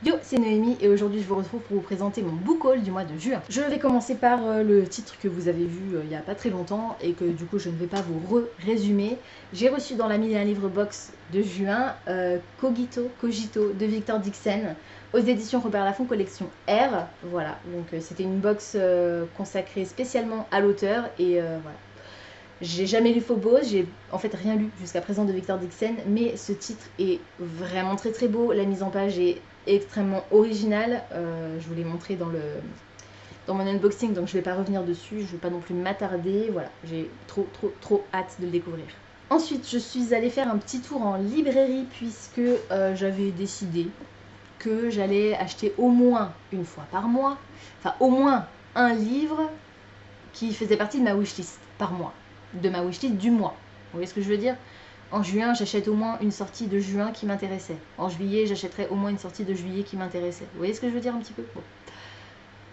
Yo, c'est Noémie et aujourd'hui je vous retrouve pour vous présenter mon book haul du mois de juin. Je vais commencer par le titre que vous avez vu il n'y a pas très longtemps et que du coup je ne vais pas vous résumer. J'ai reçu dans la 1001 livres box de juin Cogito de Victor Dixon aux éditions Robert Laffont collection R. Voilà, donc c'était une box consacrée spécialement à l'auteur et voilà. J'ai jamais lu Phobos, j'ai en fait rien lu jusqu'à présent de Victor Dixon, mais ce titre est vraiment très très beau, la mise en page est extrêmement originale, je vous l'ai montré dans mon unboxing, donc je vais pas revenir dessus, je vais pas non plus m'attarder, voilà, j'ai trop hâte de le découvrir. Ensuite, je suis allée faire un petit tour en librairie puisque j'avais décidé que j'allais acheter au moins une fois par mois, enfin au moins un livre qui faisait partie de ma wishlist par mois, de ma wishlist du mois. Vous voyez ce que je veux dire? En juin, j'achète au moins une sortie de juin qui m'intéressait. En juillet, j'achèterai au moins une sortie de juillet qui m'intéressait. Vous voyez ce que je veux dire un petit peu? Bon.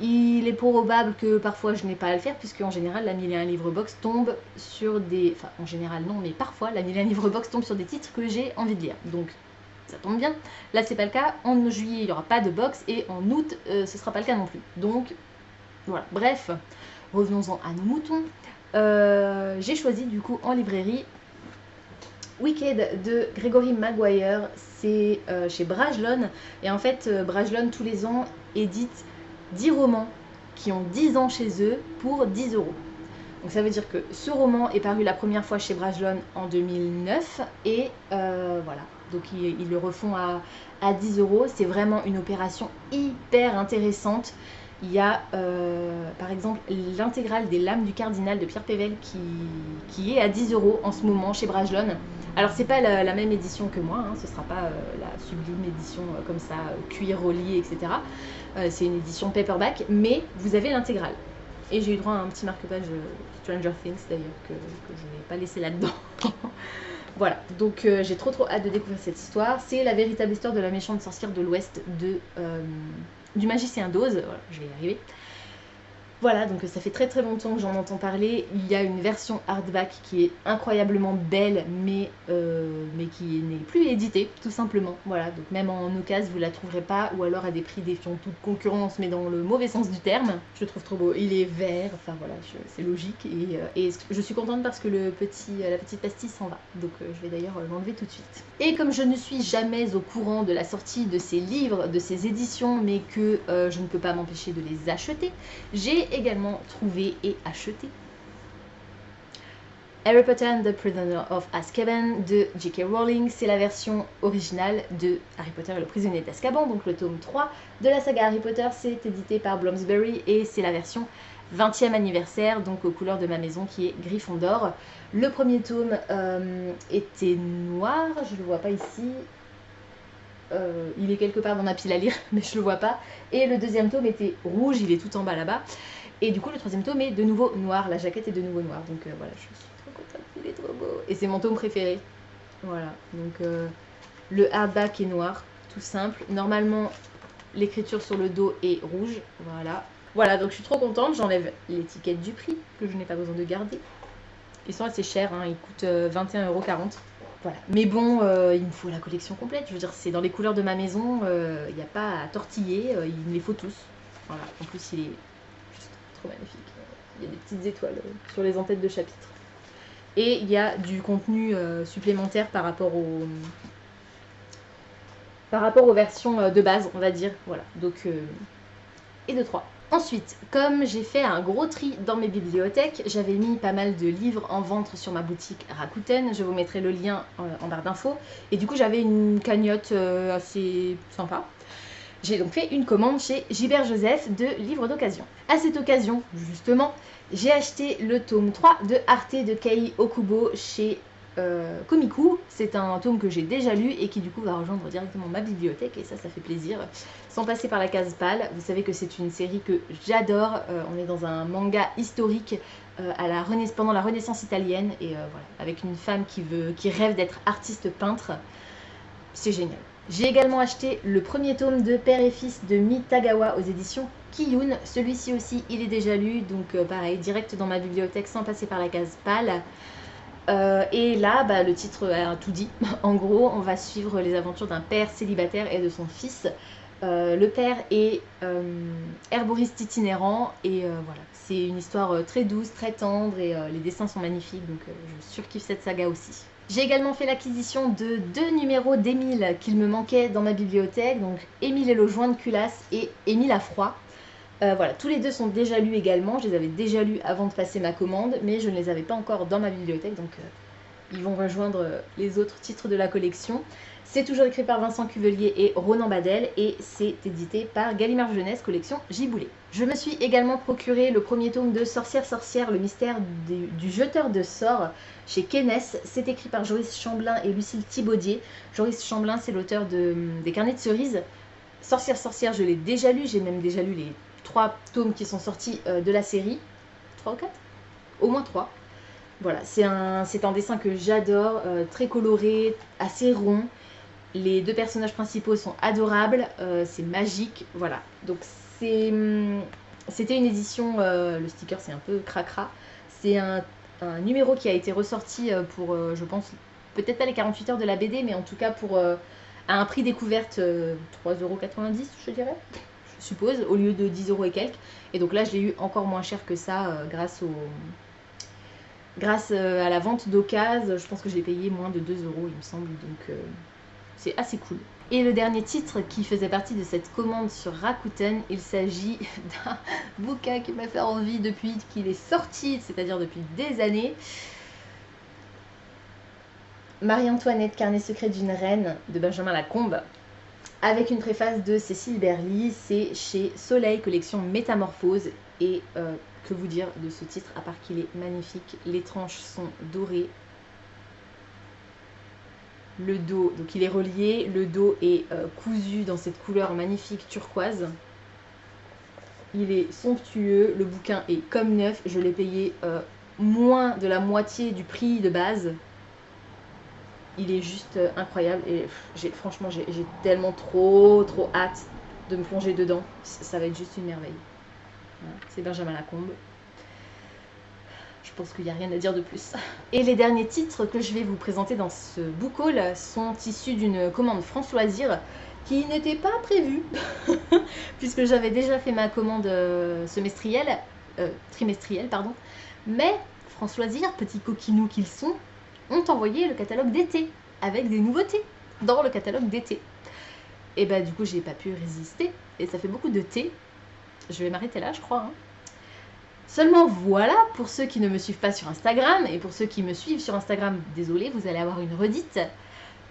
Il est probable que parfois je n'ai pas à le faire, puisque en général, la 1001 livre box tombe sur des... Enfin, en général non, mais parfois, la 1001 livre box tombe sur des titres que j'ai envie de lire. Donc, ça tombe bien. Là, c'est pas le cas. En juillet, il n'y aura pas de box, et en août, ce sera pas le cas non plus. Donc, voilà. Bref, revenons-en à nos moutons. J'ai choisi du coup en librairie Wicked de Gregory Maguire, c'est chez Brajlon. Et en fait, Brajlon, tous les ans, édite 10 romans qui ont 10 ans chez eux pour 10 euros. Donc ça veut dire que ce roman est paru la première fois chez Brajlon en 2009 et voilà. Donc ils le refont à 10 euros. C'est vraiment une opération hyper intéressante. Il y a par exemple l'intégrale des Lames du Cardinal de Pierre Pével qui est à 10 euros en ce moment chez Brajlon. Alors c'est pas la même édition que moi, hein, ce sera pas la sublime édition comme ça, cuir relié, etc. C'est une édition paperback, mais vous avez l'intégrale. Et j'ai eu droit à un petit marque-page Stranger Things d'ailleurs que je n'ai pas laissé là-dedans. Voilà, donc j'ai trop hâte de découvrir cette histoire. C'est la véritable histoire de la méchante sorcière de l'Ouest du magicien d'Oz. Voilà, je vais y arriver. Voilà, donc ça fait très longtemps que j'en entends parler. Il y a une version hardback qui est incroyablement belle, mais qui n'est plus éditée, tout simplement. Voilà, donc même en occasion, vous la trouverez pas, ou alors à des prix défiant toute concurrence, mais dans le mauvais sens du terme. Je le trouve trop beau. Il est vert, enfin voilà, c'est logique. Et je suis contente parce que la petite pastille s'en va. Donc je vais d'ailleurs l'enlever tout de suite. Et comme je ne suis jamais au courant de la sortie de ces livres, de ces éditions, mais que je ne peux pas m'empêcher de les acheter, j'ai également trouvé et acheté Harry Potter and the Prisoner of Azkaban de J.K. Rowling. C'est la version originale de Harry Potter et le prisonnier d'Azkaban, donc le tome 3 de la saga Harry Potter. C'est édité par Bloomsbury et c'est la version 20e anniversaire, donc aux couleurs de ma maison qui est Gryffondor. Le premier tome était noir, je le vois pas ici. Il est quelque part dans ma pile à lire, mais je le vois pas. Et le deuxième tome était rouge, il est tout en bas là-bas. Et du coup, le troisième tome est de nouveau noir. La jaquette est de nouveau noire. Donc voilà, je suis trop contente. Il est trop beau. Et c'est mon tome préféré. Voilà. Donc le hardback est noir, tout simple. Normalement, l'écriture sur le dos est rouge. Voilà. Voilà, donc je suis trop contente. J'enlève l'étiquette du prix, que je n'ai pas besoin de garder. Ils sont assez chers, hein. Ils coûtent 21,40 €. Voilà. Mais bon, il me faut la collection complète. Je veux dire, c'est dans les couleurs de ma maison. Il n'y a pas à tortiller. Il me les faut tous. Voilà. En plus, il est trop magnifique. Il y a des petites étoiles sur les en-têtes de chapitres. Et il y a du contenu supplémentaire par rapport aux versions de base, on va dire. Voilà. Donc, et de 3. Ensuite, comme j'ai fait un gros tri dans mes bibliothèques, j'avais mis pas mal de livres en vente sur ma boutique Rakuten. Je vous mettrai le lien en barre d'infos. Et du coup, j'avais une cagnotte assez sympa. J'ai donc fait une commande chez Gilbert Joseph de livres d'occasion. À cette occasion, justement, j'ai acheté le tome 3 de Arte de Kei Okubo chez Komiku. C'est un tome que j'ai déjà lu et qui du coup va rejoindre directement ma bibliothèque et ça fait plaisir. Sans passer par la case pâle, vous savez que c'est une série que j'adore. On est dans un manga historique pendant la Renaissance italienne et voilà, avec une femme qui rêve d'être artiste peintre. C'est génial. J'ai également acheté le premier tome de Père et Fils de Mi Tagawa aux éditions Kiyun. Celui-ci aussi, il est déjà lu, donc pareil, direct dans ma bibliothèque sans passer par la case pâle. Et là, le titre a tout dit. En gros, on va suivre les aventures d'un père célibataire et de son fils Le père est herboriste itinérant et voilà, c'est une histoire très douce, très tendre et les dessins sont magnifiques, donc je surkiffe cette saga aussi. J'ai également fait l'acquisition de 2 numéros d'Émile qu'il me manquait dans ma bibliothèque, donc Émile et le joint de culasse et Émile à froid. Voilà, tous les deux sont déjà lus également, je les avais déjà lus avant de passer ma commande, mais je ne les avais pas encore dans ma bibliothèque, donc ils vont rejoindre les autres titres de la collection. C'est toujours écrit par Vincent Cuvelier et Ronan Badel et c'est édité par Gallimard Jeunesse, collection Giboulet. Je me suis également procuré le premier tome de Sorcière, le mystère du jeteur de sorts chez Kenes. C'est écrit par Joris Chamblin et Lucille Thibaudier. Joris Chamblin, c'est l'auteur des Carnets de cerises. Sorcière, je l'ai déjà lu, j'ai même déjà lu les 3 tomes qui sont sortis de la série. 3 ou 4 ? Au moins 3. Voilà, c'est un dessin que j'adore, très coloré, assez rond. Les 2 personnages principaux sont adorables, c'est magique, voilà. Donc c'était une édition, le sticker c'est un peu cracra. C'est un numéro qui a été ressorti pour, je pense, peut-être pas les 48 heures de la BD, mais en tout cas pour à un prix découverte 3,90 €, je dirais, je suppose, au lieu de 10 € et quelques. Et donc là, je l'ai eu encore moins cher que ça grâce à la vente d'occasion. Je pense que je l'ai payé moins de 2 €, il me semble, donc c'est assez cool. Et le dernier titre qui faisait partie de cette commande sur Rakuten, il s'agit d'un bouquin qui m'a fait envie depuis qu'il est sorti, c'est-à-dire depuis des années. Marie-Antoinette, carnet secret d'une reine de Benjamin Lacombe, avec une préface de Cécile Berly. C'est chez Soleil, collection Métamorphose. Et que vous dire de ce titre, à part qu'il est magnifique. Les tranches sont dorées. Le dos, donc il est relié, le dos est cousu dans cette couleur magnifique turquoise. Il est somptueux, le bouquin est comme neuf, je l'ai payé moins de la moitié du prix de base. Il est juste incroyable et franchement j'ai tellement trop hâte de me plonger dedans. Ça va être juste une merveille. Voilà, c'est Benjamin Lacombe. Je pense qu'il n'y a rien à dire de plus. Et les derniers titres que je vais vous présenter dans ce book haul sont issus d'une commande France Loisirs qui n'était pas prévue puisque j'avais déjà fait ma commande trimestrielle, pardon. Mais France Loisirs, petits coquinous qu'ils sont, ont envoyé le catalogue d'été avec des nouveautés dans le catalogue d'été. Et bah du coup j'ai pas pu résister et ça fait beaucoup de thé. Je vais m'arrêter là, je crois. Hein. Seulement voilà, pour ceux qui ne me suivent pas sur Instagram, et pour ceux qui me suivent sur Instagram, désolé, vous allez avoir une redite.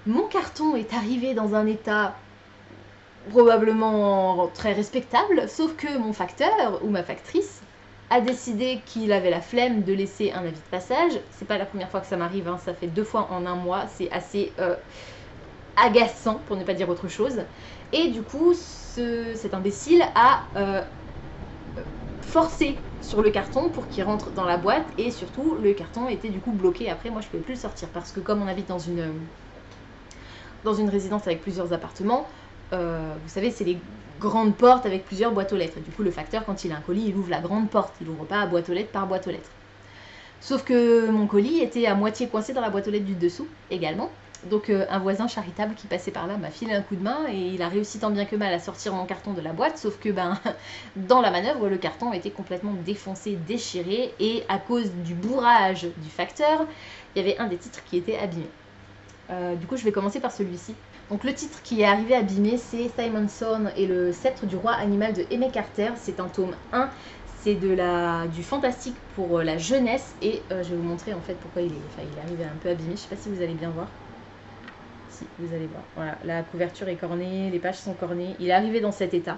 Mon carton est arrivé dans un état probablement très respectable, sauf que mon facteur ou ma factrice a décidé qu'il avait la flemme de laisser un avis de passage. C'est pas la première fois que ça m'arrive, hein, ça fait 2 fois en un mois, c'est assez agaçant pour ne pas dire autre chose. Et du coup, cet imbécile a forcé sur le carton pour qu'il rentre dans la boîte et surtout le carton était du coup bloqué. Après moi je pouvais plus le sortir parce que comme on habite dans une résidence avec plusieurs appartements, vous savez c'est les grandes portes avec plusieurs boîtes aux lettres. Du coup le facteur quand il a un colis il ouvre la grande porte, il ouvre pas boîte aux lettres par boîte aux lettres. Sauf que mon colis était à moitié coincé dans la boîte aux lettres du dessous également. Donc un voisin charitable qui passait par là m'a filé un coup de main et il a réussi tant bien que mal à sortir mon carton de la boîte, sauf que dans la manœuvre, le carton était complètement défoncé, déchiré et à cause du bourrage du facteur, il y avait un des titres qui était abîmé. Du coup, je vais commencer par celui-ci. Donc le titre qui est arrivé abîmé, c'est Simon Thorne et le sceptre du roi animal de Aimé Carter. C'est un tome 1. C'est du fantastique pour la jeunesse et je vais vous montrer en fait pourquoi il est arrivé un peu abîmé. Je sais pas si vous allez bien voir. Si, vous allez voir. Voilà, la couverture est cornée, les pages sont cornées. Il est arrivé dans cet état.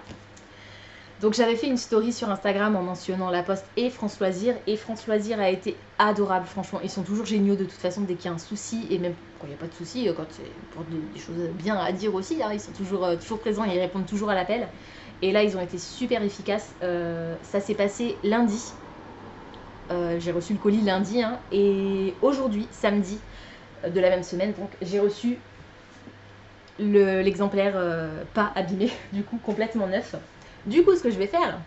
Donc j'avais fait une story sur Instagram en mentionnant La Poste et France Loisirs. Et France Loisirs a été adorable, franchement. Ils sont toujours géniaux de toute façon dès qu'il y a un souci. Et même quand il n'y a pas de souci, quand c'est pour des choses bien à dire aussi, hein, ils sont toujours présents et ils répondent toujours à l'appel. Et là, ils ont été super efficaces. Ça s'est passé lundi. J'ai reçu le colis lundi. Hein, et aujourd'hui, samedi de la même semaine, donc j'ai reçu l'exemplaire pas abîmé, du coup complètement neuf. Du coup, ce que je vais faire,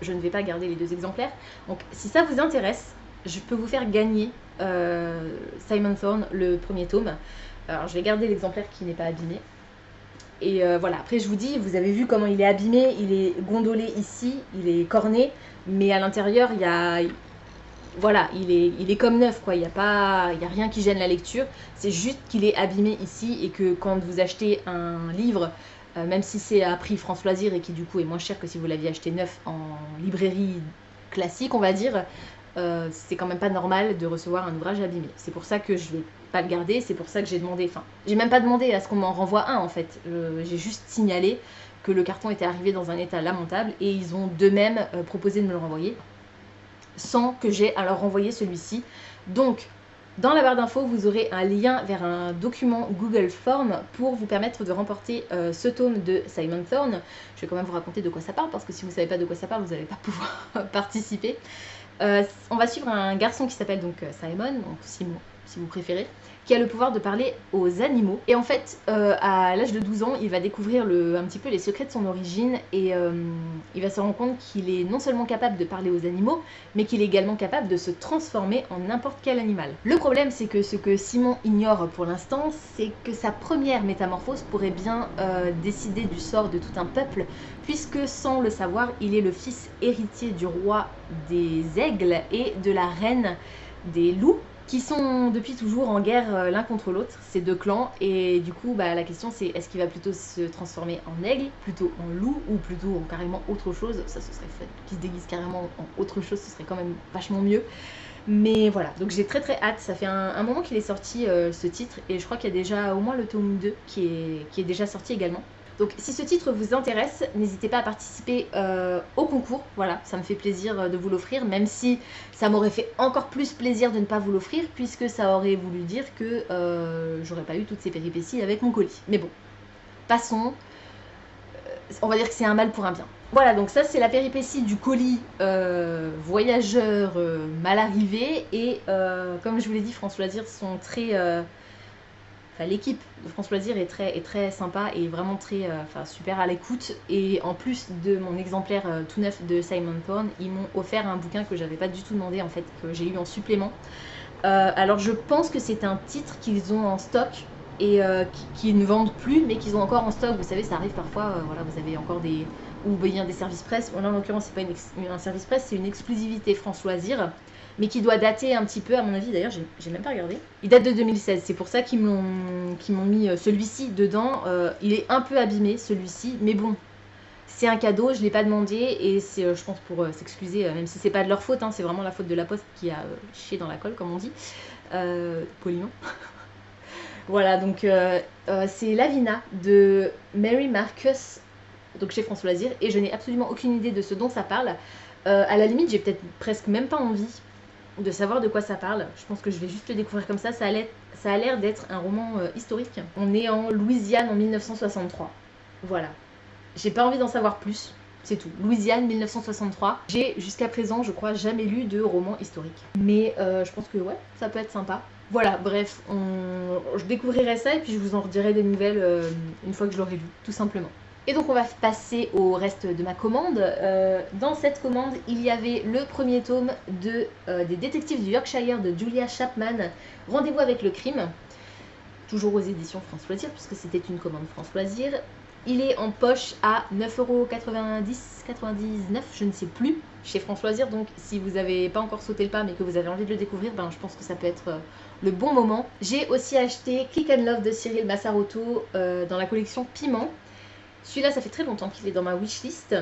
je ne vais pas garder les 2 exemplaires. Donc, si ça vous intéresse, je peux vous faire gagner Simon Thorne, le premier tome. Alors, je vais garder l'exemplaire qui n'est pas abîmé. Et voilà, après je vous dis, vous avez vu comment il est abîmé, il est gondolé ici, il est corné, mais à l'intérieur, il y a... Voilà, il est comme neuf, quoi. Il y a rien qui gêne la lecture. C'est juste qu'il est abîmé ici et que quand vous achetez un livre, même si c'est à prix France Loisirs et qui du coup est moins cher que si vous l'aviez acheté neuf en librairie classique, on va dire, c'est quand même pas normal de recevoir un ouvrage abîmé. C'est pour ça que je vais pas le garder, c'est pour ça que j'ai demandé, enfin, j'ai même pas demandé à ce qu'on m'en renvoie un en fait. J'ai juste signalé que le carton était arrivé dans un état lamentable et ils ont d'eux-mêmes proposé de me le renvoyer sans que j'aie à leur renvoyer celui-ci. Donc, dans la barre d'infos, vous aurez un lien vers un document Google Form pour vous permettre de remporter ce tome de Simon Thorne. Je vais quand même vous raconter de quoi ça parle, parce que si vous ne savez pas de quoi ça parle, vous n'allez pas pouvoir participer. On va suivre un garçon qui s'appelle donc Simon, donc Simon si vous préférez, qui a le pouvoir de parler aux animaux. Et en fait, à l'âge de 12 ans, il va découvrir un petit peu les secrets de son origine et il va se rendre compte qu'il est non seulement capable de parler aux animaux, mais qu'il est également capable de se transformer en n'importe quel animal. Le problème, c'est que ce que Simon ignore pour l'instant, c'est que sa première métamorphose pourrait bien décider du sort de tout un peuple, puisque sans le savoir, il est le fils héritier du roi des aigles et de la reine des loups, qui sont depuis toujours en guerre l'un contre l'autre, ces deux clans, et du coup la question c'est est-ce qu'il va plutôt se transformer en aigle, plutôt en loup, ou plutôt en carrément autre chose. Ça ce serait fait, qu'il se déguise carrément en autre chose, ce serait quand même vachement mieux. Mais voilà, donc j'ai très hâte, ça fait un moment qu'il est sorti ce titre, et je crois qu'il y a déjà au moins le tome 2 qui est déjà sorti également. Donc si ce titre vous intéresse, n'hésitez pas à participer au concours, voilà, ça me fait plaisir de vous l'offrir, même si ça m'aurait fait encore plus plaisir de ne pas vous l'offrir, puisque ça aurait voulu dire que j'aurais pas eu toutes ces péripéties avec mon colis. Mais bon, passons, on va dire que c'est un mal pour un bien. Voilà, donc ça c'est la péripétie du colis voyageur mal arrivé, et comme je vous l'ai dit, France Loisirs sont très... Enfin, l'équipe de France Loisirs est très sympa et vraiment très super à l'écoute. Et en plus de mon exemplaire tout neuf de Simon Thorne, ils m'ont offert un bouquin que j'avais pas du tout demandé en fait, que j'ai eu en supplément. Alors je pense que c'est un titre qu'ils ont en stock et qu'ils ne vendent plus, mais qu'ils ont encore en stock. Vous savez, ça arrive parfois, voilà, vous avez encore des... ou bien des services presse. Là en l'occurrence, c'est pas un service presse, c'est une exclusivité France Loisirs, mais qui doit dater un petit peu, à mon avis. D'ailleurs, j'ai même pas regardé. Il date de 2016, c'est pour ça qu'ils m'ont mis celui-ci dedans. Il est un peu abîmé, celui-ci, mais bon, c'est un cadeau, je l'ai pas demandé, et c'est, je pense, pour s'excuser, même si c'est pas de leur faute, hein, c'est vraiment la faute de la poste qui a chié dans la colle, comme on dit, poliment. Voilà, donc c'est Lavina de Mary Marcus, donc chez France Loisirs, et je n'ai absolument aucune idée de ce dont ça parle. À la limite, j'ai peut-être presque même pas envie de savoir de quoi ça parle. Je pense que je vais juste le découvrir comme ça. Ça a l'air d'être un roman historique. On est en Louisiane en 1963. Voilà. J'ai pas envie d'en savoir plus. C'est tout. Louisiane 1963. J'ai jusqu'à présent, je crois, jamais lu de roman historique. Mais je pense que ouais, ça peut être sympa. Voilà, bref, je découvrirai ça et puis je vous en redirai des nouvelles une fois que je l'aurai lu, tout simplement. Et donc on va passer au reste de ma commande. Dans cette commande, il y avait le premier tome des détectives du Yorkshire de Julia Chapman, Rendez-vous avec le crime, toujours aux éditions France Loisirs, puisque c'était une commande France Loisirs. Il est en poche à 9,90 €, je ne sais plus, chez France Loisirs. Donc si vous n'avez pas encore sauté le pas mais que vous avez envie de le découvrir, ben, je pense que ça peut être le bon moment. J'ai aussi acheté Click and Love de Cyril Massarotto dans la collection Piment. Celui-là, ça fait très longtemps qu'il est dans ma wishlist.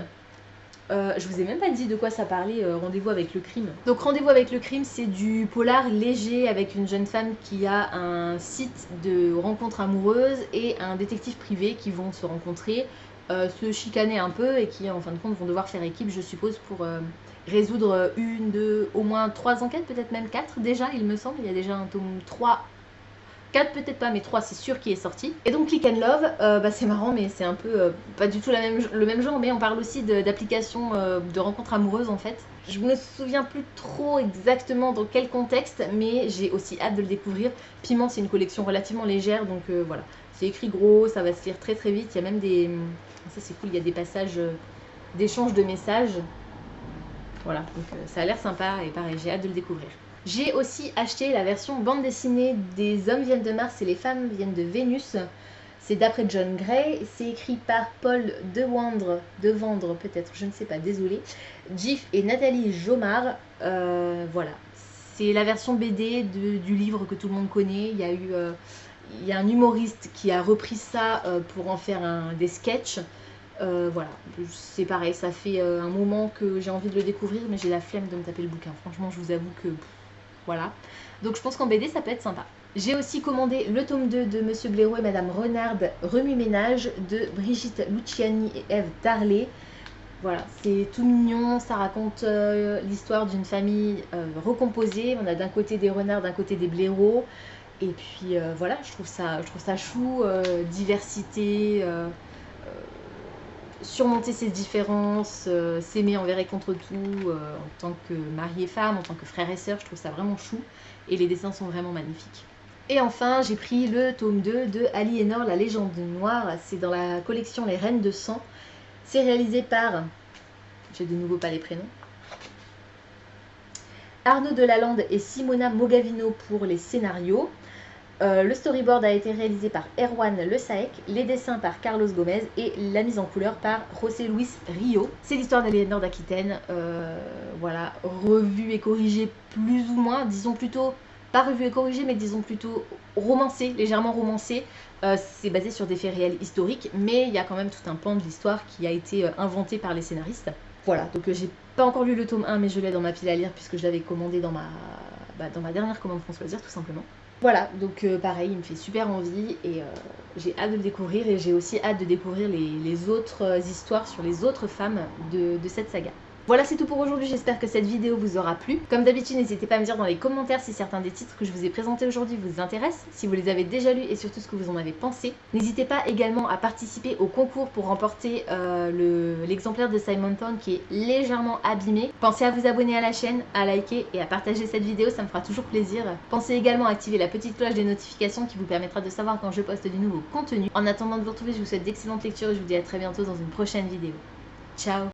Je vous ai même pas dit de quoi ça parlait, Rendez-vous avec le crime. Donc Rendez-vous avec le crime, c'est du polar léger avec une jeune femme qui a un site de rencontres amoureuses et un détective privé qui vont se rencontrer, se chicaner un peu et qui en fin de compte vont devoir faire équipe, je suppose, pour résoudre une, deux, au moins 3 enquêtes, peut-être même 4 déjà, il me semble. Il y a déjà un tome 3. 4 peut-être pas, mais 3 c'est sûr qui est sorti. Et donc Click and Love, c'est marrant, mais c'est un peu pas du tout le même genre, mais on parle aussi d'applications de rencontres amoureuses en fait. Je me souviens plus trop exactement dans quel contexte, mais j'ai aussi hâte de le découvrir. Piment, c'est une collection relativement légère, donc voilà. C'est écrit gros, ça va se lire très vite. Il y a même des... Ça c'est cool, il y a des passages d'échange de messages. Voilà, donc ça a l'air sympa et pareil, j'ai hâte de le découvrir. J'ai aussi acheté la version bande dessinée des hommes viennent de Mars et les femmes viennent de Vénus. C'est d'après John Gray, c'est écrit par Paul Devendre peut-être, je ne sais pas, désolé, Gif et Nathalie Jomard. Voilà, c'est la version BD du livre que tout le monde connaît. Il y a un humoriste qui a repris ça pour en faire des sketchs. Voilà, c'est pareil, ça fait un moment que j'ai envie de le découvrir, mais j'ai la flemme de me taper le bouquin. Franchement, je vous avoue que voilà. Donc je pense qu'en BD, ça peut être sympa. J'ai aussi commandé le tome 2 de Monsieur Blaireau et Madame Renard, Remue-Ménage, de Brigitte Luciani et Ève Darlé. Voilà, c'est tout mignon, ça raconte l'histoire d'une famille recomposée. On a d'un côté des renards, d'un côté des blaireaux. Et puis voilà, je trouve ça chou, diversité, surmonter ses différences, s'aimer envers et contre tout, en tant que mari et femme, en tant que frère et sœur, je trouve ça vraiment chou. Et les dessins sont vraiment magnifiques. Et enfin, j'ai pris le tome 2 de Aliénor, la légende noire. C'est dans la collection Les Reines de Sang. C'est réalisé par, j'ai de nouveau pas les prénoms, Arnaud Delalande et Simona Mogavino pour les scénarios. Le storyboard a été réalisé par Erwan Le Saec, les dessins par Carlos Gomez et la mise en couleur par José Luis Rio. C'est l'histoire d'Aliénor d'Aquitaine, voilà, revue et corrigée plus ou moins, disons plutôt, pas revue et corrigée, mais disons plutôt romancée, légèrement romancée. C'est basé sur des faits réels historiques, mais il y a quand même tout un pan de l'histoire qui a été inventé par les scénaristes. Voilà, donc j'ai pas encore lu le tome 1, mais je l'ai dans ma pile à lire puisque je l'avais commandé dans ma dernière commande François Loisirs, tout simplement. Voilà, donc pareil, il me fait super envie et j'ai hâte de le découvrir et j'ai aussi hâte de découvrir les autres histoires sur les autres femmes de cette saga. Voilà, c'est tout pour aujourd'hui, j'espère que cette vidéo vous aura plu. Comme d'habitude, n'hésitez pas à me dire dans les commentaires si certains des titres que je vous ai présentés aujourd'hui vous intéressent, si vous les avez déjà lus et surtout ce que vous en avez pensé. N'hésitez pas également à participer au concours pour remporter l'exemplaire de Simon Pond qui est légèrement abîmé. Pensez à vous abonner à la chaîne, à liker et à partager cette vidéo, ça me fera toujours plaisir. Pensez également à activer la petite cloche des notifications qui vous permettra de savoir quand je poste du nouveau contenu. En attendant de vous retrouver, je vous souhaite d'excellentes lectures et je vous dis à très bientôt dans une prochaine vidéo. Ciao!